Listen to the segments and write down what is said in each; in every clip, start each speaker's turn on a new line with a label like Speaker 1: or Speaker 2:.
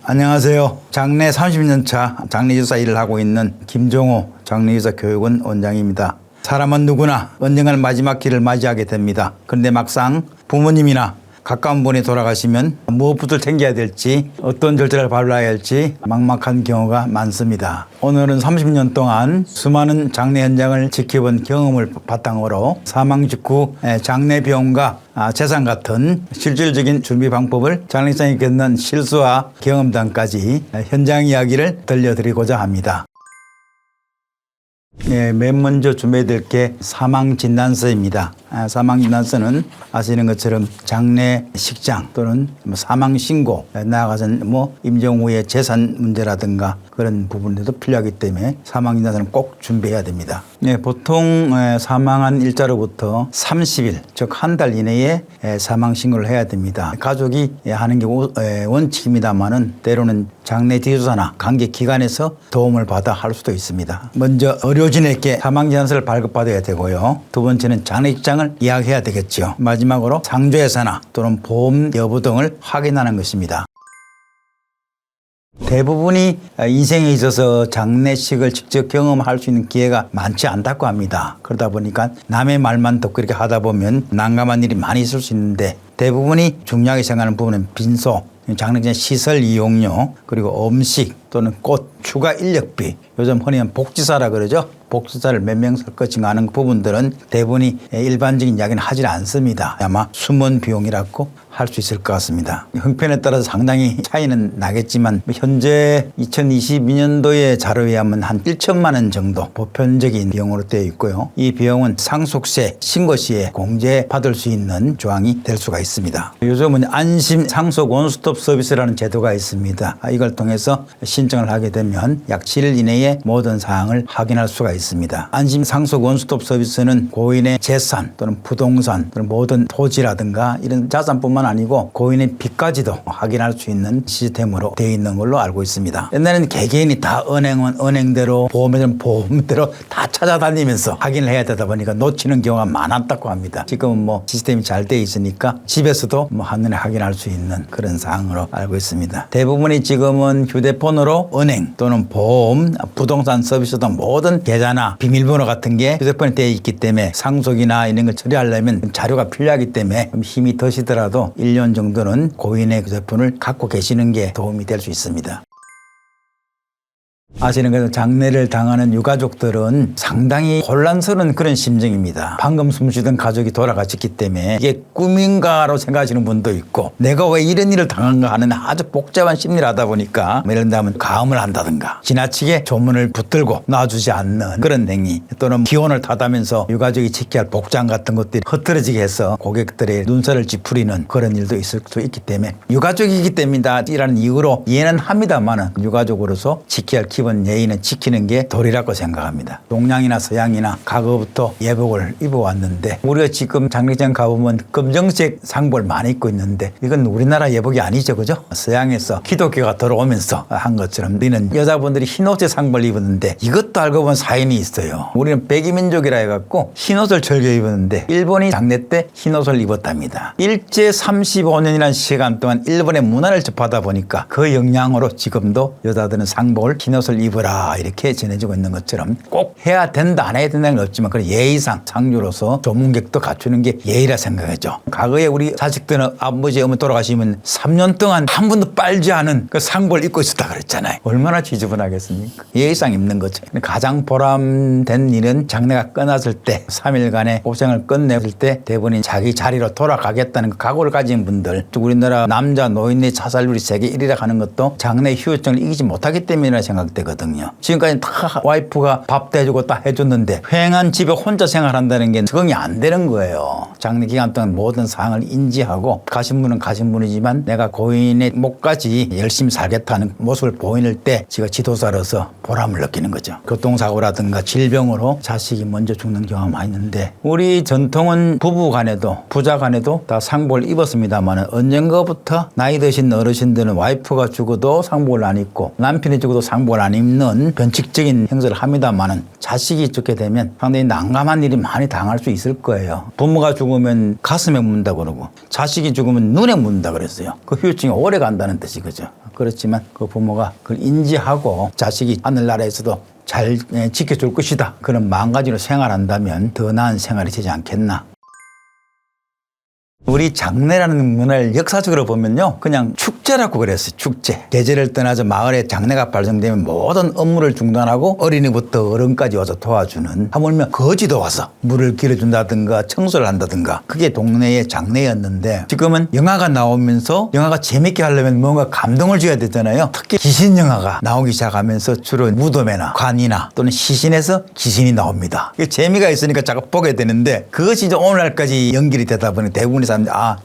Speaker 1: 안녕하세요. 장래 30년차 장례유사 일을 하고 있는 김종호 장례유사 교육원 원장입니다. 사람은 누구나 언젠가는 마지막 길을 맞이하게 됩니다. 그런데 막상 부모님이나 가까운 분이 돌아가시면 무엇부터 챙겨야 될지, 어떤 절차를 밟아야 할지 막막한 경우가 많습니다. 오늘은 30년 동안 수많은 장례 현장을 지켜본 경험을 바탕으로 사망 직후 장례 비용과 재산 같은 실질적인 준비 방법을 장례식장에 겪는 실수와 경험담까지 현장 이야기를 들려드리고자 합니다. 맨 먼저 준비해야 게 사망진단서입니다. 사망진단서는 아시는 것처럼 장례식장 또는 사망신고, 나아가서는 임종 후의 재산 문제라든가 그런 부분들도 필요하기 때문에 사망진단서는 꼭 준비해야 됩니다. 보통 사망한 일자로부터 30일, 즉 한 달 이내에 사망신고를 해야 됩니다. 가족이 하는 게 원칙입니다만은 때로는 장례 뒤조사나 관계기관에서 도움을 받아 할 수도 있습니다. 먼저 의료진에게 사망진단서를 발급받아야 되고요. 두 번째는 장례식장을 예약해야 되겠죠. 마지막으로 상조회사나 또는 보험 여부 등을 확인하는 것입니다. 대부분이 인생에 있어서 장례식을 직접 경험할 수 있는 기회가 많지 않다고 합니다. 그러다 보니까 남의 말만 듣고 이렇게 하다 보면 난감한 일이 많이 있을 수 있는데, 대부분이 중요하게 생각하는 부분은 빈소, 장례식장 시설 이용료, 그리고 음식 또는 꽃, 추가 인력비, 요즘 흔히 복지사라 그러죠. 복지사를 몇 명 쓸 것인가 하는 부분들은 대부분이 일반적인 이야기는 하지 않습니다. 아마 숨은 비용이라고 할 수 있을 것 같습니다. 형편에 따라서 상당히 차이는 나겠지만 현재 2022년도의 자료에 의하면 한 1천만 원 정도 보편적인 비용으로 되어 있고요. 이 비용은 상속세 신고 시에 공제받을 수 있는 조항이 될 수가 있습니다. 요즘은 안심 상속 원스톱 서비스라는 제도가 있습니다. 이걸 통해서 신청을 하게 되면 약 7일 이내에 모든 사항을 확인할 수가 있습니다. 안심 상속 원스톱 서비스는 고인의 재산 또는 부동산 또는 모든 토지라든가 이런 자산뿐만 아니고 고인의 빚까지도 확인할 수 있는 시스템으로 되어 있는 걸로 알고 있습니다. 옛날에는 개개인이 다 은행은 은행대로, 보험은 보험대로 다 찾아다니면서 확인을 해야 되다 보니까 놓치는 경우가 많았다고 합니다. 지금은 시스템이 잘 되어 있으니까 집에서도 한눈에 확인할 수 있는 그런 사항으로 알고 있습니다. 대부분이 지금은 휴대폰으로 은행 또는 보험, 부동산 서비스 등 모든 계좌나 비밀번호 같은 게 휴대폰에 되어 있기 때문에 상속이나 이런 걸 처리하려면 자료가 필요하기 때문에 힘이 드시더라도 1년 정도는 고인의 휴대폰을 갖고 계시는 게 도움이 될 수 있습니다. 아시는 것처럼 장례를 당하는 유가족들은 상당히 혼란스러운 그런 심정입니다. 방금 숨쉬던 가족이 돌아가셨기 때문에 이게 꿈인가로 생각하시는 분도 있고, 내가 왜 이런 일을 당한가 하는 아주 복잡한 심리를 하다 보니까 예를 들면 가음을 한다든가 지나치게 조문을 붙들고 놔주지 않는 그런 행위, 또는 기혼을 타다면서 유가족이 지켜야 할 복장 같은 것들이 흐트러지게 해서 고객들의 눈살을 찌푸리는 그런 일도 있을 수 있기 때문에 유가족이기 때문이다 이라는 이유로 이해는 합니다만은 유가족으로서 지켜야 할 기본 예의는 지키는 게 도리라고 생각합니다. 동양이나 서양이나 과거부터 예복을 입어왔는데, 우리가 지금 장례장 가보면 검정색 상복을 많이 입고 있는데 이건 우리나라 예복이 아니죠, 그죠? 서양에서 기독교가 들어오면서 한 것처럼 우리는 여자분들이 흰옷의 상복을 입었는데, 이것도 알고 보면 사연이 있어요. 우리는 백이민족이라 해갖고 흰옷을 즐겨 입었는데 일본이 장례 때 흰옷을 입었답니다. 일제 35년이라는 시간 동안 일본의 문화를 접하다 보니까 그 영향으로 지금도 여자들은 상복을 흰옷을 입어라 이렇게 전해지고 있는 것처럼 꼭 해야 된다 안 해야 된다는 건 없지만 그런 예의상 상주로서 조문객도 갖추는 게 예의라 생각하죠. 과거에 우리 자식들은 아버지 어머니 돌아가시면 3년 동안 한 번도 빨지 않은 그 상복을 입고 있었다 그랬잖아요. 얼마나 지저분하겠습니까? 예의상 입는 거죠. 가장 보람된 일은 장례가 끝났을 때 3일간의 고생을 끝냈을 때 대부분 자기 자리로 돌아가겠다는 그 각오를 가진 분들, 우리나라 남자 노인의 자살률이 세계 1위라 하는 것도 장례 휴유증을 이기지 못하기 때문이라 생각되거든요. 지금까지 다 와이프가 밥도 해주고 다 해줬는데 휑한 집에 혼자 생활한다는 게 적응이 안 되는 거예요. 장례 기간 동안 모든 사항을 인지하고 가신 분은 가신 분이지만 내가 고인의 목까지 열심히 살겠다는 모습을 보이는 때 제가 지도자로서 보람을 느끼는 거죠. 교통사고라든가 질병으로 자식이 먼저 죽는 경우가 많이 있는데, 우리 전통은 부부 간에도 부자 간에도 다 상복을 입었습니다만 언젠가부터 나이 드신 어르신들은 와이프가 죽어도 상복을 안 입고 남편이 죽어도 상복을 안 입는 변칙적인 행세를 합니다만 자식이 죽게 되면 상당히 난감한 일이 많이 당할 수 있을 거예요. 부모가 죽으면 가슴에 묻는다 그러고 자식이 죽으면 눈에 묻는다 그랬어요. 그 후유증이 오래 간다는 뜻이거죠. 그렇지만 그 부모가 그걸 인지하고 자식이 하늘나라에서도 잘 지켜줄 것이다. 그런 마음가짐으로 생활한다면 더 나은 생활이 되지 않겠나. 우리 장례라는 문화를 역사적으로 보면요, 그냥 축제라고 그랬어요. 축제. 계절을 떠나서 마을에 장례가 발생되면 모든 업무를 중단하고 어린이부터 어른까지 와서 도와주는, 하물며 거지도 와서 물을 길어준다든가 청소를 한다든가, 그게 동네의 장례였는데, 지금은 영화가 나오면서 영화가 재밌게 하려면 뭔가 감동을 줘야 되잖아요. 특히 귀신 영화가 나오기 시작하면서 주로 무덤이나 관이나 또는 시신에서 귀신이 나옵니다. 재미가 있으니까 자꾸 보게 되는데, 그것이 이제 오늘날까지 연결이 되다 보니 대부분의 사람들이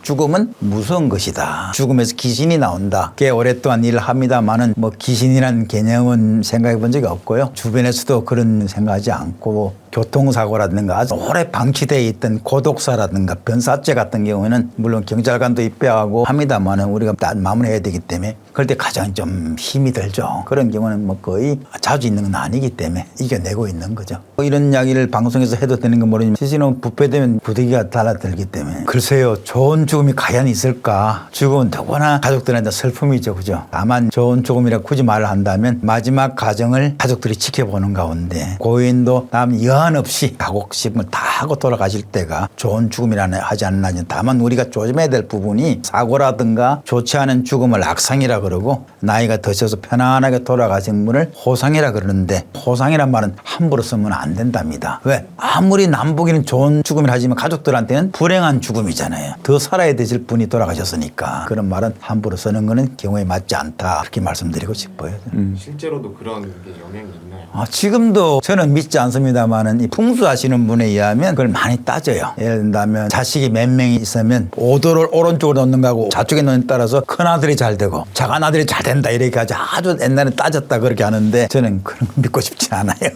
Speaker 1: 죽음은 무서운 것이다. 죽음에서 귀신이 나온다. 꽤 오랫동안 일을 합니다만은 뭐 귀신이라는 개념은 생각해 본 적이 없고요. 주변에서도 그런 생각하지 않고, 교통사고라든가 아주 오래 방치되어 있던 고독사라든가 변사죄 같은 경우에는 물론 경찰관도 입회하고 합니다만은 우리가 다 마무리해야 되기 때문에 그럴 때 가장 좀 힘이 들죠. 그런 경우는 뭐 거의 자주 있는 건 아니기 때문에 이겨내고 있는 거죠. 이런 이야기를 방송에서 해도 되는 건 모르지만 시신은 부패되면 부득이가 달라들기 때문에 글쎄요, 좋은 죽음이 과연 있을까? 죽음은 누구나 가족들한테 슬픔이죠, 그죠? 다만 좋은 죽음이라 굳이 말을 한다면 마지막 가정을 가족들이 지켜보는 가운데 고인도 남 여한 없이 가곡식을 다 하고 돌아가실 때가 좋은 죽음이라는 하지 않나. 다만 우리가 조심해야 될 부분이 사고라든가 좋지 않은 죽음을 악상이라 그러고, 나이가 드셔서 편안하게 돌아가신 분을 호상이라 그러는데, 호상이란 말은 함부로 쓰면 안 된답니다. 왜? 아무리 남보기는 좋은 죽음이라 하지만 가족들한테는 불행한 죽음이잖아요. 더 살아야 되실 분이 돌아가셨으니까 그런 말은 함부로 쓰는 거는 경우에 맞지 않다, 그렇게 말씀드리고 싶어요.
Speaker 2: 실제로도 그런 게 영향이 있나요?
Speaker 1: 지금도 저는 믿지 않습니다만은 이 풍수하시는 분에 의하면 그걸 많이 따져요. 예를 든다면 자식이 몇 명이 있으면 오도를 오른쪽으로 놓는 거하고 좌쪽에 놓는 따라서 큰아들이 잘 되고 작은아들이 잘 된다, 이렇게 아주 옛날에 따졌다 그렇게 하는데 저는 그런 거 믿고 싶지 않아요.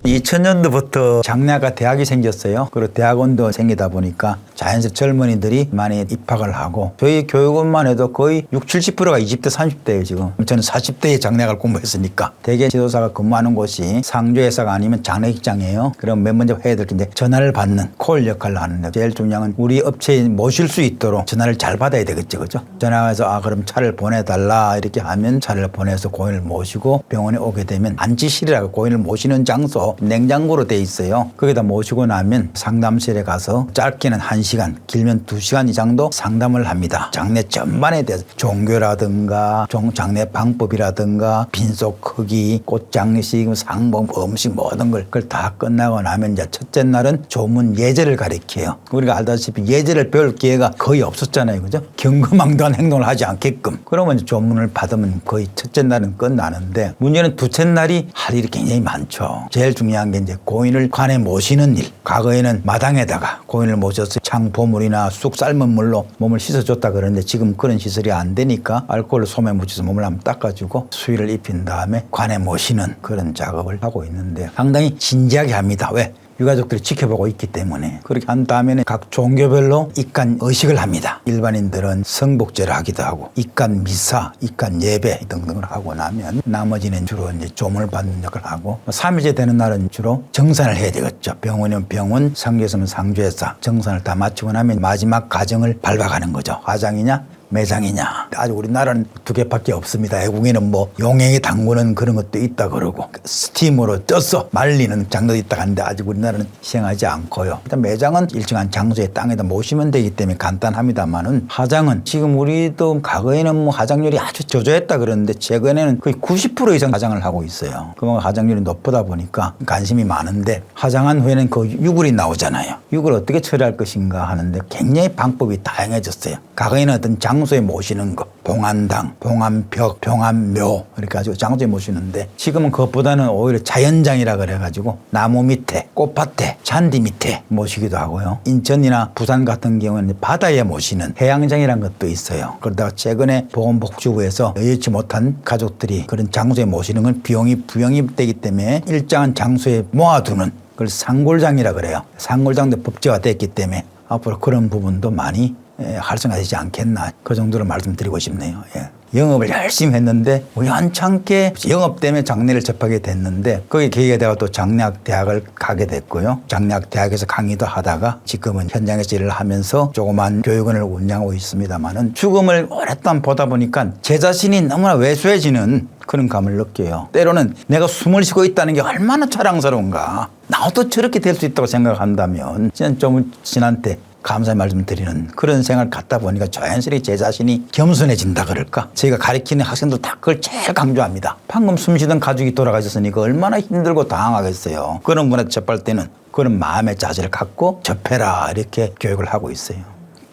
Speaker 1: 2000년도부터 장래학과 대학이 생겼어요. 그리고 대학원도 생기다 보니까 자연스레 젊은이들이 많이 입학을 하고, 저희 교육원만 해도 거의 60-70%가 20대 30대예요 지금. 저는 40대에 장래학을 공부했으니까. 대개 지도사가 근무하는 곳이 상조회사가 아니면 장례식장이에요. 그럼 맨 먼저 해야 될 텐데 전화를 받는 콜 역할을 하는데, 제일 중요한 건 우리 업체에 모실 수 있도록 전화를 잘 받아야 되겠죠, 그죠? 전화해서 그럼 차를 보내달라 이렇게 하면 차를 보내서 고인을 모시고 병원에 오게 되면 안치실이라고 고인을 모시는 장소 냉장고로 돼 있어요. 거기다 모시고 나면 상담실에 가서 짧게는 1시간, 길면 2시간 이상도 상담을 합니다. 장례 전반에 대해서 종교라든가 장례 방법이라든가 빈소 크기, 꽃장식, 상봉, 음식 모든 걸 그걸 다 끝나고 나면 이제 첫째 날은 조문 예제를 가르쳐요. 우리가 알다시피 예제를 배울 기회가 거의 없었잖아요, 그죠? 경거망동한 행동을 하지 않게끔. 그러면 이제 조문을 받으면 거의 첫째 날은 끝나는데, 문제는 둘째 날이 할 일이 굉장히 많죠. 제일 중요한 게 이제 고인을 관에 모시는 일. 과거에는 마당에다가 고인을 모셔서 창보물이나 쑥 삶은 물로 몸을 씻어줬다 그러는데, 지금 그런 시설이 안 되니까 알코올을 솜에 묻혀서 몸을 한번 닦아주고 수의를 입힌 다음에 관에 모시는 그런 작업을 하고 있는데, 상당히 진지하게 합니다. 왜? 유가족들이 지켜보고 있기 때문에. 그렇게 한 다음에는 각 종교별로 입간 의식을 합니다. 일반인들은 성복제를 하기도 하고, 입간 미사, 입간 예배 등등을 하고 나면 나머지는 주로 이제 조문을 받는 역할을 하고, 3일째 되는 날은 주로 정산을 해야 되겠죠. 병원이면 병원, 상주에서는 상주에서 정산을 다 마치고 나면 마지막 가정을 밟아가는 거죠. 화장이냐 매장이냐. 아직 우리나라는 2개밖에 없습니다. 외국에는 뭐 용행에 담그는 그런 것도 있다 그러고, 스팀으로 쪄서 말리는 장르도 있다 하는데 아직 우리나라는 시행하지 않고요. 일단 매장은 일정한 장소에 땅에다 모시면 되기 때문에 간단합니다만은, 화장은 지금 우리도 과거에는 뭐 화장률이 아주 저조했다 그러는데 최근에는 거의 90% 이상 화장을 하고 있어요. 그만큼 화장률이 높다 보니까 관심이 많은데, 화장한 후에는 그 유골이 나오잖아요. 유골을 어떻게 처리할 것인가 하는데 굉장히 방법이 다양해졌어요. 과거에는 어떤 장소에 모시는 거, 봉안당, 봉안벽, 봉안묘 이렇게 가지고 장소에 모시는데, 지금은 그것보다는 오히려 자연장이라 그래가지고 나무 밑에, 꽃밭에, 잔디 밑에 모시기도 하고요. 인천이나 부산 같은 경우는 바다에 모시는 해양장이라는 것도 있어요. 그러다가 최근에 보건복지부에서 여의치 못한 가족들이 그런 장소에 모시는 건 비용이 부용이 되기 때문에 일정한 장소에 모아두는 그걸 상골장이라 그래요. 상골장도 법제화됐기 때문에 앞으로 그런 부분도 많이 활성화되지 않겠나, 그 정도로 말씀드리고 싶네요. 예. 영업을 열심히 했는데 우연찮게 영업 때문에 장례를 접하게 됐는데 거기에 계기가 되어 또 장례학대학을 가게 됐고요. 장례학대학에서 강의도 하다가 지금은 현장에서 일을 하면서 조그만 교육원을 운영하고 있습니다만은 죽음을 오랫동안 보다 보니까 제 자신이 너무나 왜소해지는 그런 감을 느껴요. 때로는 내가 숨을 쉬고 있다는 게 얼마나 자랑스러운가. 나도 저렇게 될 수 있다고 생각한다면 좀 신한테 감사의 말씀 드리는 그런 생각을 갖다 보니까 자연스레 제 자신이 겸손해진다 그럴까. 저희가 가르치는 학생들 다 그걸 제일 강조합니다. 방금 숨쉬던 가족이 돌아가셨으니까 얼마나 힘들고 당황하겠어요. 그런 분한테 접할 때는 그런 마음의 자세를 갖고 접해라 이렇게 교육을 하고 있어요.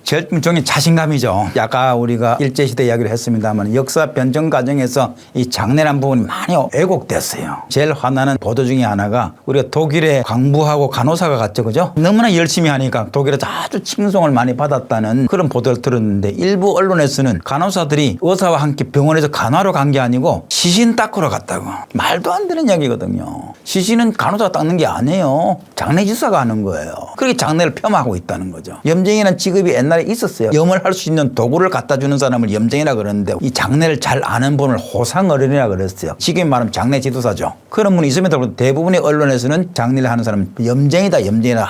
Speaker 1: 제일 중요한 자신감이죠. 아까 우리가 일제시대 이야기를 했습니다만 역사 변정 과정에서 이 장례란 부분이 많이 왜곡됐어요. 제일 화나는 보도 중에 하나가 우리가 독일에 광부하고 간호사가 갔죠. 그죠? 너무나 열심히 하니까 독일에서 아주 칭송을 많이 받았다는 그런 보도를 들었는데 일부 언론에서는 간호사들이 의사와 함께 병원에서 간화로 간 게 아니고 시신 닦으러 갔다고. 말도 안 되는 이야기거든요. 시신은 간호사가 닦는 게 아니에요. 장례지사가 하는 거예요. 그렇게 장례를 폄하하고 있다는 거죠. 염증이라는 직업이 옛날에 있었어요. 염을 할 수 있는 도구를 갖다 주는 사람을 염증이라 그러는데 이 장례를 잘 아는 분을 호상어른이라 그랬어요. 지금 말하면 장례 지도사죠. 그런 분이 있음에도 대부분의 언론에서는 장례를 하는 사람은 염증이다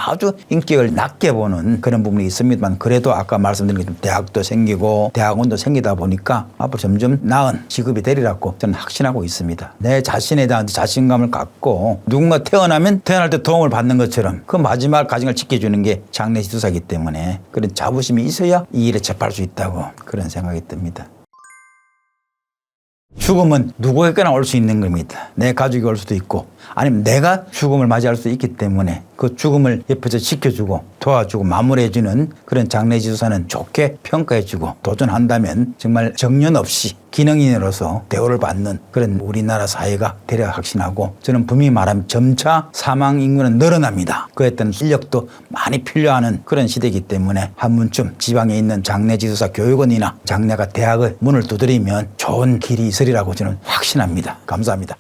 Speaker 1: 아주 인격을 낮게 보는 그런 부분이 있습니다만 그래도 아까 말씀드린 것처럼 대학도 생기고 대학원도 생기다 보니까 앞으로 점점 나은 직업이 되리라고 저는 확신하고 있습니다. 내 자신에 대한 자신감을 갖고 누군가 태어나면 태어날 때 도움을 받는 것처럼 그 마지막 가정을 지켜주는 게 장례 지도사이기 때문에 그런 자부심이 있어야 이 일에 접할 수 있다고 그런 생각이 듭니다. 죽음은 누구에게나 올 수 있는 겁니다. 내 가족이 올 수도 있고 아니면 내가 죽음을 맞이할 수 있기 때문에 그 죽음을 옆에서 지켜주고 도와주고 마무리해주는 그런 장례지도사는 좋게 평가해주고 도전한다면 정말 정년 없이 기능인으로서 대우를 받는 그런 우리나라 사회가 되려 확신하고 저는 분명히 말하면 점차 사망 인구는 늘어납니다. 그에 따른 인력도 많이 필요하는 그런 시대이기 때문에 한 번쯤 지방에 있는 장례지도사 교육원이나 장례가 대학의 문을 두드리면 좋은 길이 있으리라고 저는 확신합니다. 감사합니다.